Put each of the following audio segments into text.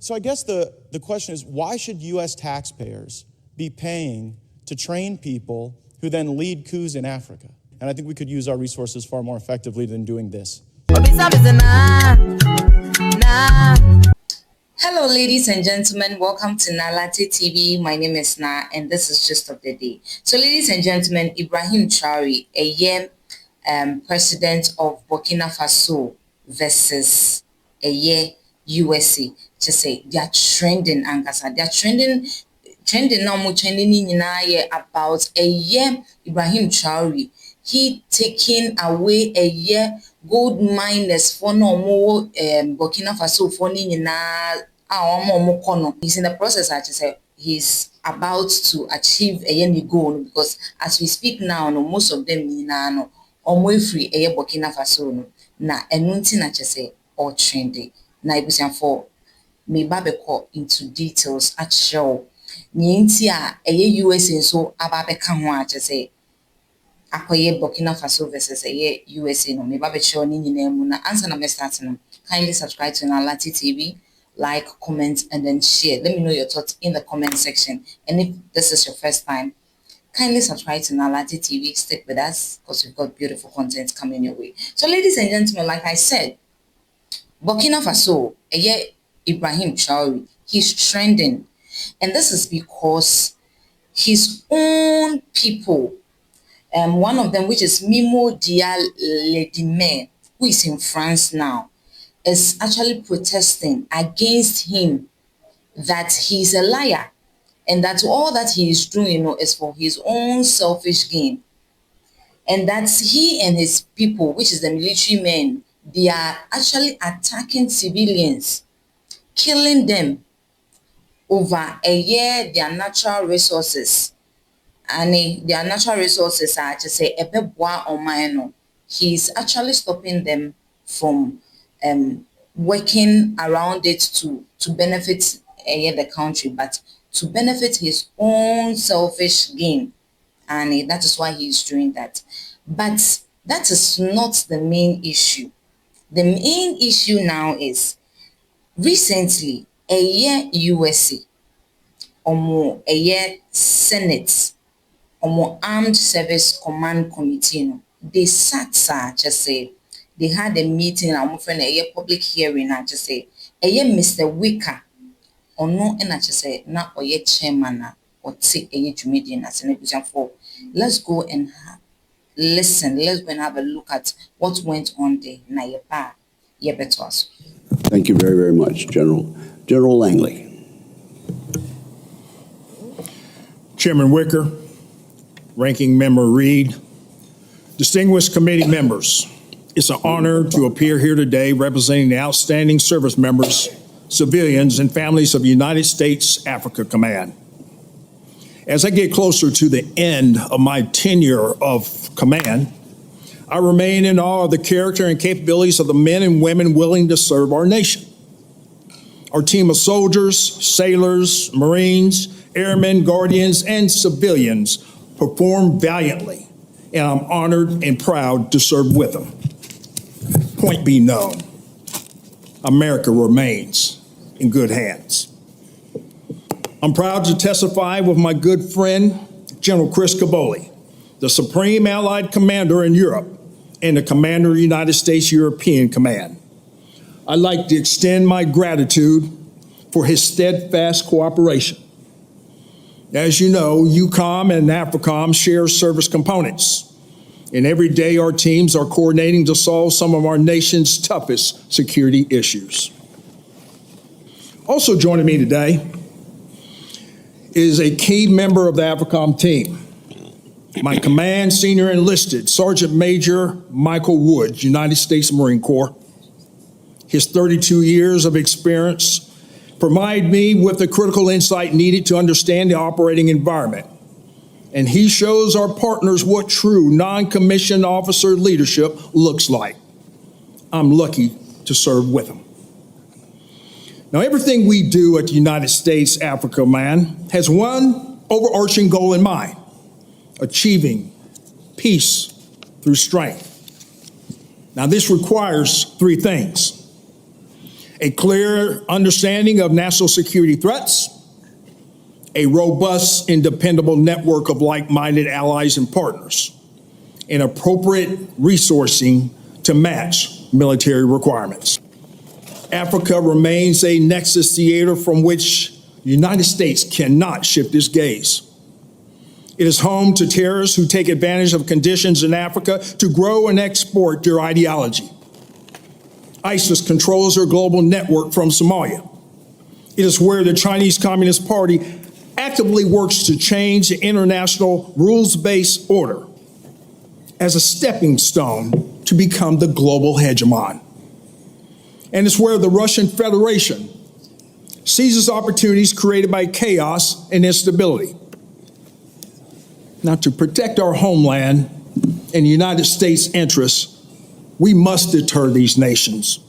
So I guess the question is, why should U.S. taxpayers be paying to train people who then lead coups in Africa? And I think we could use our resources far more effectively than doing this. Hello, ladies and gentlemen. Welcome to Nalate TV. My name is Na, and this is Gist of the Day. So, ladies and gentlemen, Ibrahim Traore, president of Burkina Faso versus USA. Just say they are trending, Ankasa. They are trending now. Trending about Ibrahim Traore. He taking away gold miners for no more Burkina Faso for he's in the process. I just say he's about to achieve a goal, because as we speak now, no, most of them no free Burkina Faso na enunti na just say all trendy. Na ibusian for me babeko into details at show. Nyinti USA so ababeka ho just say akoye Burkina Faso versus USA no me babe show ni nyina mu na answer na me start no. Kindly subscribe to Nalate TV, like, comment, and then share. Let me know your thoughts in the comment section. And if this is your first time, kindly subscribe to Nalate TV. Stick with us because we've got beautiful content coming your way. So, ladies and gentlemen, like I said, Burkina Faso, Ibrahim Traore, he's trending, and this is because his own people. One of them, which is Mimo Dialedime, who is in France now, is actually protesting against him that he's a liar and that all that he is doing is for his own selfish gain. And that he and his people, which is the military men, they are actually attacking civilians, killing them over their natural resources. And their natural resources are just say ebeboa omaeno. He's actually stopping them from working around it to benefit the country, but to benefit his own selfish gain. And that is why he's doing that. But that is not the main issue. The main issue now is recently USA Senate Armed Service Command Committee, they sat just say they had a meeting, I'm friend a public hearing, I just say Mr. Wicker or no, and I just say not or chairman or take comedian as an example. Let's go and listen. Let's go and have a look at what went on there. Now Thank you very, very much, General Langley. Chairman Wicker, Ranking Member Reed, distinguished committee members, it's an honor to appear here today representing the outstanding service members, civilians, and families of United States Africa Command. As I get closer to the end of my tenure of command, I remain in awe of the character and capabilities of the men and women willing to serve our nation. Our team of soldiers, sailors, Marines, airmen, guardians, and civilians perform valiantly, and I'm honored and proud to serve with them. Point be known, America remains in good hands. I'm proud to testify with my good friend, General Chris Caboli, the Supreme Allied Commander in Europe and the Commander of the United States European Command. I'd like to extend my gratitude for his steadfast cooperation. As you know, EUCOM and AFRICOM share service components, and every day our teams are coordinating to solve some of our nation's toughest security issues. Also joining me today is a key member of the AFRICOM team, my command senior enlisted Sergeant Major Michael Woods, United States Marine Corps. His 32 years of experience provide me with the critical insight needed to understand the operating environment. And he shows our partners what true non-commissioned officer leadership looks like. I'm lucky to serve with him. Now, everything we do at the United States Africa Command has one overarching goal in mind: achieving peace through strength. Now, this requires three things: a clear understanding of national security threats, a robust and dependable network of like-minded allies and partners, and appropriate resourcing to match military requirements. Africa remains a nexus theater from which the United States cannot shift its gaze. It is home to terrorists who take advantage of conditions in Africa to grow and export their ideology. ISIS controls their global network from Somalia. It is where the Chinese Communist Party actively works to change the international rules-based order as a stepping stone to become the global hegemon. And it's where the Russian Federation seizes opportunities created by chaos and instability. Now, to protect our homeland and the United States' interests, we must deter these nations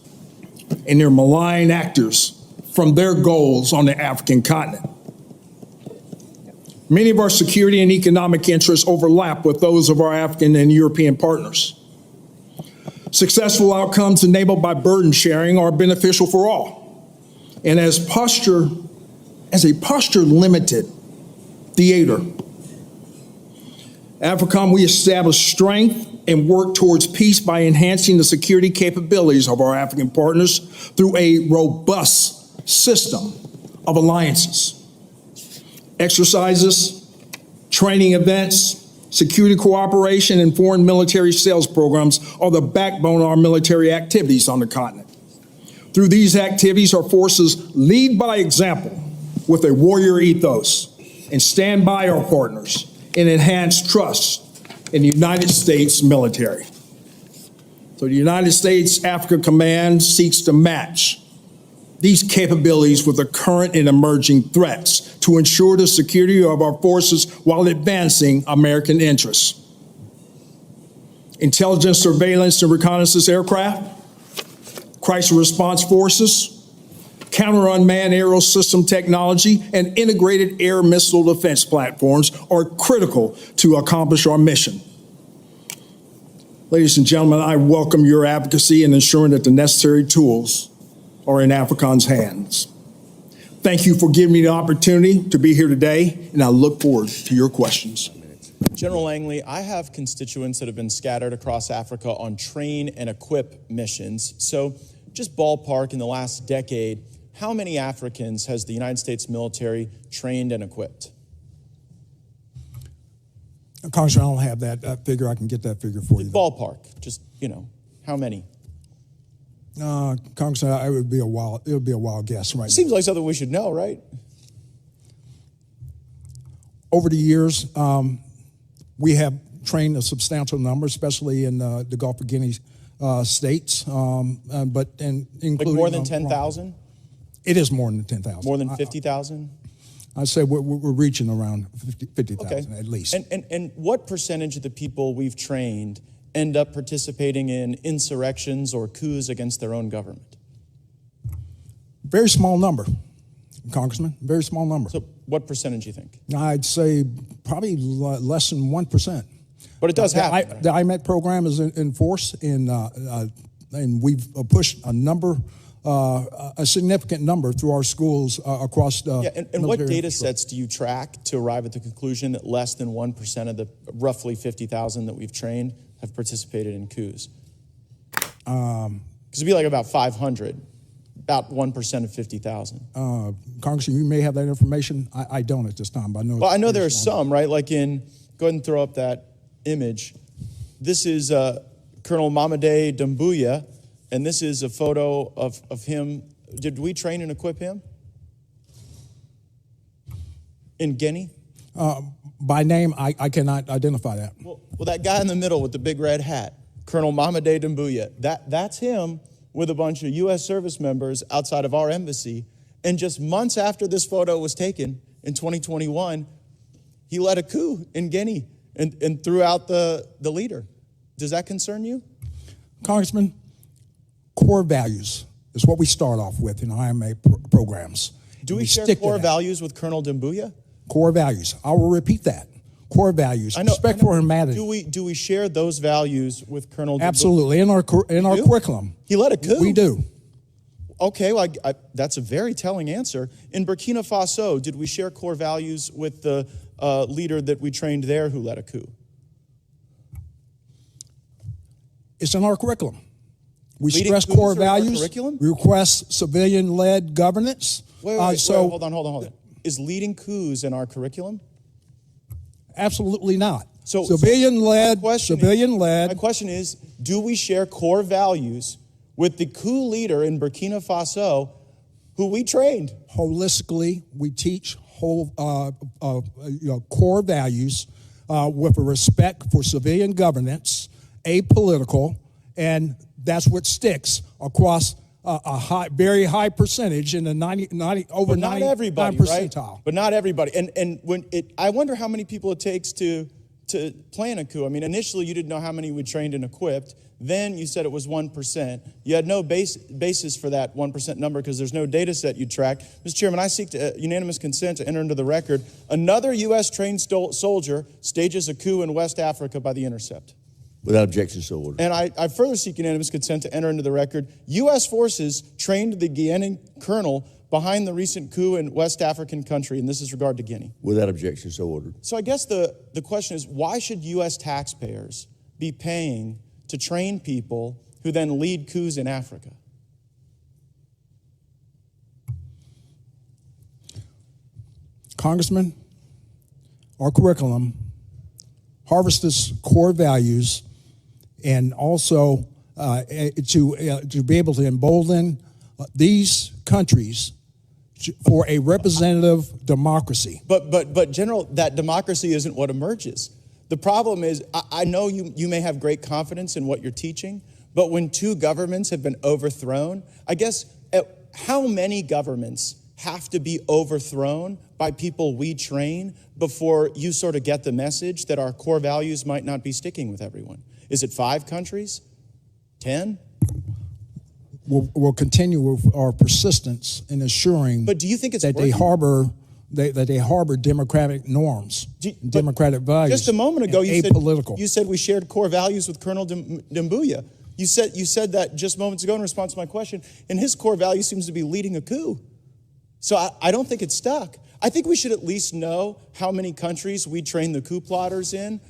and their malign actors from their goals on the African continent. Many of our security and economic interests overlap with those of our African and European partners. Successful outcomes enabled by burden sharing are beneficial for all. And as a posture-limited theater, AFRICOM, we establish strength and work towards peace by enhancing the security capabilities of our African partners through a robust system of alliances, exercises, training events, security cooperation, and foreign military sales programs are the backbone of our military activities on the continent. Through these activities, our forces lead by example with a warrior ethos and stand by our partners and enhance trust in the United States military. So the United States Africa Command seeks to match these capabilities with the current and emerging threats to ensure the security of our forces while advancing American interests. Intelligence, surveillance, and reconnaissance aircraft, crisis response forces, counter-unmanned aerial system technology, and integrated air missile defense platforms are critical to accomplish our mission. Ladies and gentlemen, I welcome your advocacy in ensuring that the necessary tools are in AFRICOM's hands. Thank you for giving me the opportunity to be here today, and I look forward to your questions. General Langley, I have constituents that have been scattered across Africa on train and equip missions. So just ballpark, in the last decade, how many Africans has the United States military trained and equipped? Congressman, I don't have that figure. I can get that figure for you. Ballpark, just, how many? Congressman, it would be a wild guess right now. Seems like something we should know, right? Over the years, we have trained a substantial number, especially in the Gulf of Guinea states, including like more than 10,000? It is more than 10,000. More than 50,000? I'd say we're reaching around 50,000 at least. And what percentage of the people we've trained end up participating in insurrections or coups against their own government? Very small number, Congressman, very small number. So what percentage do you think? I'd say probably less than 1%. But it does happen. The IMET program is in force, and we've pushed a significant number through our schools across the and what data sets do you track to arrive at the conclusion that less than 1% of the roughly 50,000 that we've trained have participated in coups? Because it'd be like about 500, about 1% of 50,000. Congressman, you may have that information. I don't at this time, but I know. Well, I know there are some, right? Like go ahead and throw up that image. This is Colonel Mamadi Doumbouya, and this is a photo of him. Did we train and equip him? In Guinea? By name, I cannot identify that. Well, that guy in the middle with the big red hat, Colonel Mamadi Doumbouya, that's him with a bunch of U.S. service members outside of our embassy. And just months after this photo was taken in 2021, he led a coup in Guinea and threw out the leader. Does that concern you? Congressman, core values is what we start off with in IMA programs. Do we share core values with Colonel Doumbouya? Core values. I will repeat that. Core values. Respect for humanity. Do we share those values with Colonel Doumbouya? Absolutely. In our curriculum. He led a coup. We do. Okay, well, that's a very telling answer. In Burkina Faso, did we share core values with the leader that we trained there who led a coup? It's in our curriculum. We Leading stress coups core are in our values. curriculum? We request civilian-led governance. Wait, hold on. Is leading coups in our curriculum? Absolutely not. So civilian-led. My question is, do we share core values with the coup leader in Burkina Faso who we trained? Holistically, we teach core values with a respect for civilian governance, apolitical, and that's what sticks across a very high percentage in the 99 percentile. Right? But not everybody. And I wonder how many people it takes to plan a coup. I mean, initially you didn't know how many we trained and equipped. Then you said it was 1%. You had no basis for that 1% number because there's no data set you tracked. Mr. Chairman, I seek unanimous consent to enter into the record. Another U.S. trained soldier stages a coup in West Africa by The Intercept. Without objection, so ordered. And I further seek unanimous consent to enter into the record. U.S. forces trained the Guinean colonel behind the recent coup in West African country, and this is regard to Guinea. Without objection, so ordered. So I guess the question is, why should U.S. taxpayers be paying to train people who then lead coups in Africa? Congressman, our curriculum harvests core values and also to be able to embolden these countries for a representative democracy. But General, that democracy isn't what emerges. The problem is, I know you may have great confidence in what you're teaching, but when two governments have been overthrown, I guess how many governments have to be overthrown by people we train before you sort of get the message that our core values might not be sticking with everyone? Is it 5 countries? 10? We'll continue with our persistence in assuring but do you think it's that they harbor democratic norms, democratic values. Just a moment ago, you said we shared core values with Colonel Doumbouya. You said that just moments ago in response to my question, and his core value seems to be leading a coup. So I don't think it's stuck. I think we should at least know how many countries we train the coup plotters in.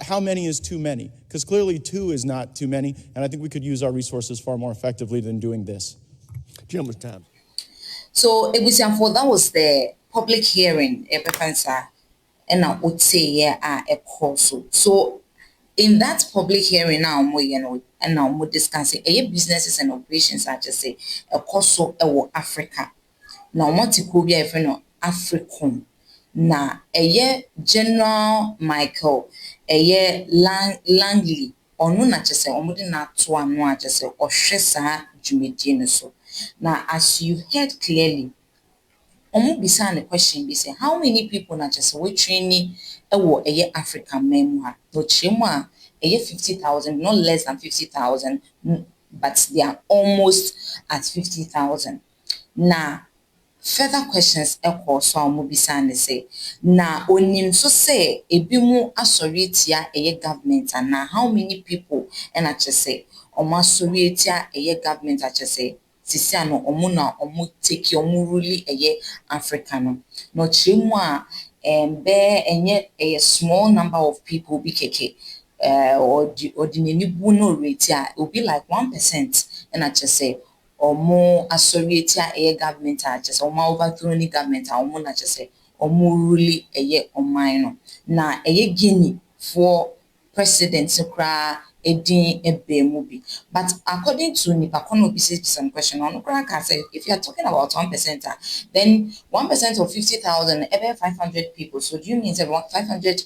How many is too many? Because clearly 2 is not too many, and I think we could use our resources far more effectively than doing this. Gentleman's time. So, Ibrahim, that was the public hearing, and I would say, a course. So, in that public hearing now, and now we're discussing businesses and operations, I just say, a course of Africa. Now, what to be a friend of African. Na General Michael Langley onu na chese omudi na to anu a chese ohwe saa dwumedie no so. Now, as you heard clearly, omu bisa the question be say, how many people na chese we training ewo African men ha? No chemu a 50,000, not less than 50,000, but they are almost at 50,000. Now, further questions echo so amubisa ne say na onim so say ebimu asoritia government and na how many people and say omo asoritia government say sisi ano omo na omo take omo really Africa no chemu a be enye a small number of people be keke or the nibu no rate it will be like 1% and say omo asoriatia government just omo overthrowing government omo na just say omo really oman no na Guinea for president kra edin ebemu bi. But according to Nipakono Bisi some question on can say if you are talking about 1%, then 1% of 50,000 about 500 people. So do you mean say 500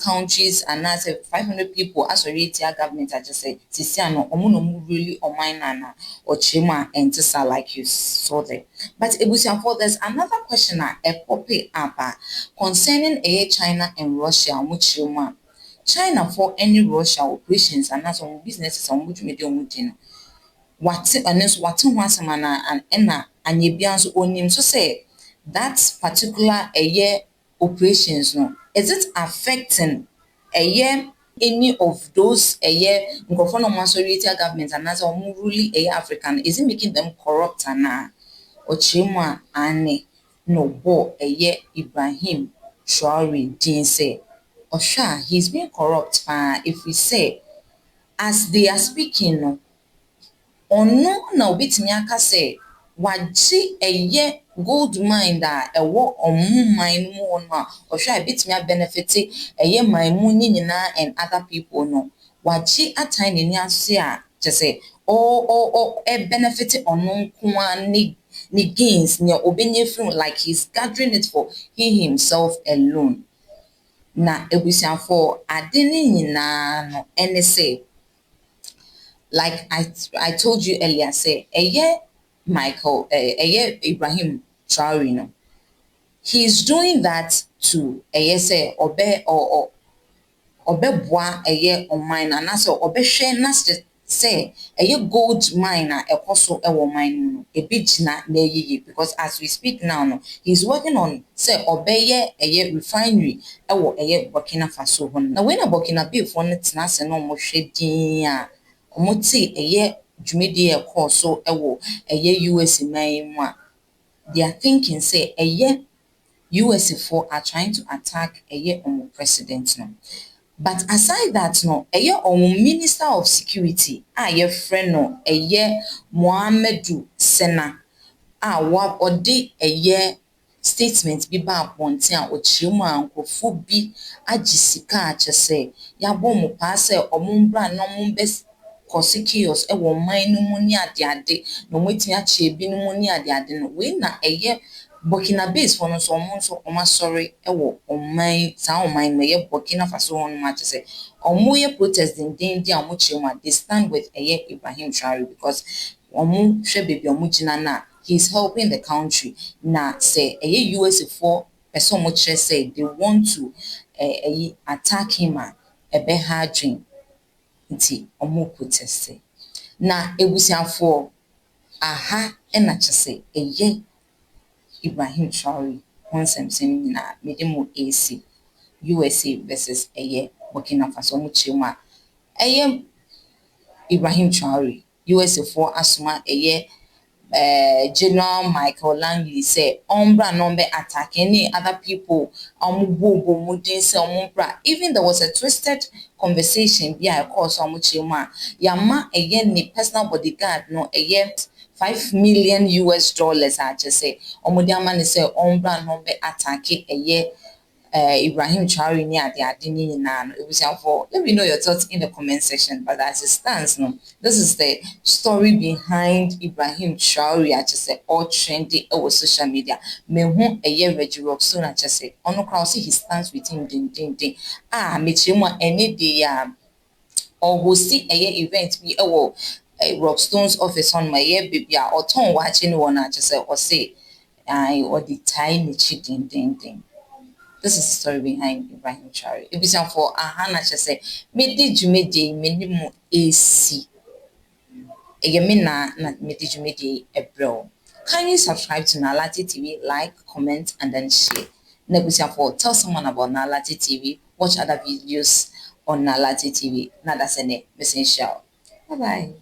countries and now say 500 people asoriatia government just say sisiano omo really oman or chima and like you saw there. But for there's another question popping up concerning China and Russia which China for any Russia operations and that's on businesses on which medium what and ye bian's own name so say that particular operations no is it affecting any of those government and as really African, is it making them corrupt and Ochimwa ane no bo Ibrahim Traore din say Osha, he's being corrupt if we say as they are speaking no ono na obetimi aka say wagye gold mine da ewo omu mine mu no a ohwe obetimi benefit mine mu ni nyina and other people no wagye atan ni ase a say benefit ono nko ni gains ni obenye from like he's gathering it for he himself alone na ebusiafo ade ni nyina no ene say like I told you earlier, say Michael, Ibrahim Traore, no, he's doing that to say or bois on mine and also share nas say gold miner also mine a bit na because as we speak now no he's working on say a refinery Burkina Faso. Now when a Burkina Faso no mo hwe omote dwumedi call so US man mu they are thinking say US for are trying to attack president no. But aside that no minister of security friend no Mohamedu Sena wa ode statement bi ba apɔnten a ɔkyerɛ mu a nkɔfo bi agye sika a kyɛ sɛ yɛabɔ mo paa sɛ ɔmo mbra na ɔmo mbɛ kɔse chaos wɔ man no mu ne adeade na ɔmo atumi akyɛ bi no mu ne adeade no wei na Burkina base for no so ɔmo nso ɔmo asɔre wɔ ɔman saa ɔman no Burkina Faso hɔ no ma kyɛ sɛ ɔmo yɛ protest dendenden a ɔmo kyerɛ mu a they stand with Ibrahim Traore because ɔmo hwɛ baabi ɔmo gyina na he's helping the country. Na say US for person much say they want to attack him a hard dream. Nti omo protest. Na ebusiafo aha na kyese Ibrahim Traore konsem na medemo AC USA versus Burkina Faso mu chema Ibrahim Traore US for asuma General Michael Langley say ombra number attack any other people even there was a twisted conversation of course yama ni personal bodyguard no $5 million I just say omudiama say ombra number attack Ibrahim Traore ni ade ni na it was for let me know your thoughts in the comment section. But as it stands no, this is the story behind Ibrahim Traore. I just say all trendy over social media. Me hu Reggie Rockstone I just say ono crowd see he stands with him ding me chimo any day or who see event be Rockstone's office on my baby or ton watching one I just say or say or the tiny cheating ding. This is the story behind Ibrahim Traore. It was for Ahana just say, Medi Jumedi, minimum AC. Yamina, not Medi Jumedi, a bro. Can you subscribe to Nalati TV, like, comment, and then share? Nebusia for tell someone about Nalati TV, watch other videos on Nalati TV. Nada sene, essential. Bye bye.